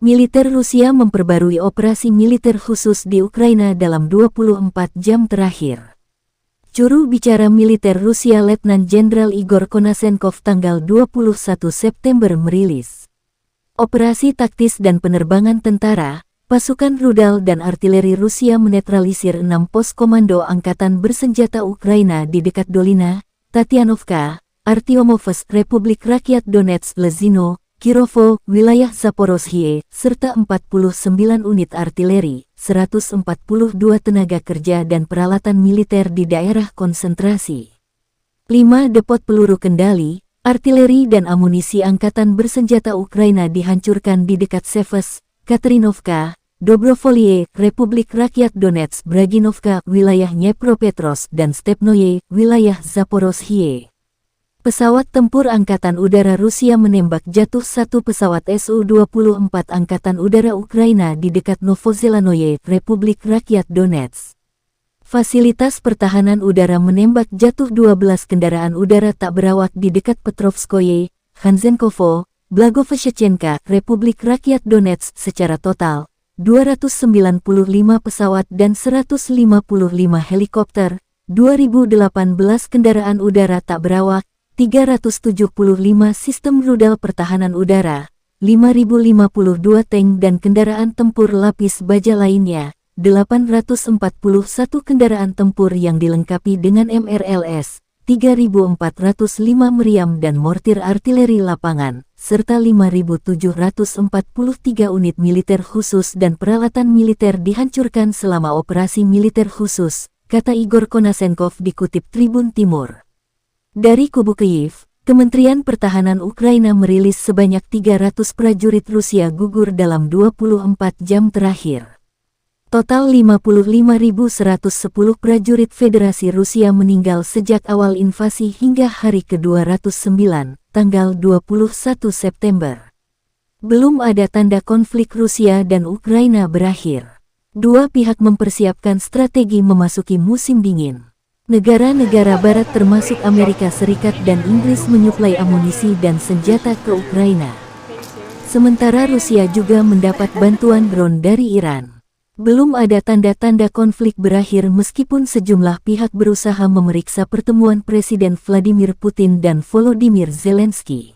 Militer Rusia memperbarui operasi militer khusus di Ukraina dalam 24 jam terakhir. Juru bicara militer Rusia Letnan Jenderal Igor Konashenkov tanggal 21 September merilis. Operasi taktis dan penerbangan tentara, pasukan rudal dan artileri Rusia menetralisir 6 pos komando angkatan bersenjata Ukraina di dekat Dolina, Tatianovka, Artyomovsk, Republik Rakyat Donetsk, Lezino, Kirovo, wilayah Zaporozhye, serta 49 unit artileri, 142 tenaga kerja dan peralatan militer di daerah konsentrasi. 5 depot peluru kendali, artileri dan amunisi angkatan bersenjata Ukraina dihancurkan di dekat Seves, Katerinovka, Dobrovolye, Republik Rakyat Donetsk, Braginovka, wilayah Dnepropetrovsk dan Stepnoye, wilayah Zaporozhye. Pesawat tempur Angkatan Udara Rusia menembak jatuh satu pesawat Su-24 Angkatan Udara Ukraina di dekat Novozelanoye, Republik Rakyat Donetsk. Fasilitas pertahanan udara menembak jatuh 12 kendaraan udara tak berawak di dekat Petrovskoye, Khanzenkovo, Blagoveshchenka, Republik Rakyat Donetsk. Secara total, 295 pesawat dan 155 helikopter, 2018 kendaraan udara tak berawak, 375 sistem rudal pertahanan udara, 5.052 tank dan kendaraan tempur lapis baja lainnya, 841 kendaraan tempur yang dilengkapi dengan MRLS, 3.405 meriam dan mortir artileri lapangan, serta 5.743 unit militer khusus dan peralatan militer dihancurkan selama operasi militer khusus, kata Igor Konashenkov dikutip Tribun Timur. Dari kubu Kyiv, Kementerian Pertahanan Ukraina merilis sebanyak 300 prajurit Rusia gugur dalam 24 jam terakhir. Total 55.110 prajurit Federasi Rusia meninggal sejak awal invasi hingga hari ke-209, tanggal 21 September. Belum ada tanda konflik Rusia dan Ukraina berakhir. Dua pihak mempersiapkan strategi memasuki musim dingin. Negara-negara barat termasuk Amerika Serikat dan Inggris menyuplai amunisi dan senjata ke Ukraina. Sementara Rusia juga mendapat bantuan drone dari Iran. Belum ada tanda-tanda konflik berakhir meskipun sejumlah pihak berusaha memeriksa pertemuan Presiden Vladimir Putin dan Volodymyr Zelensky.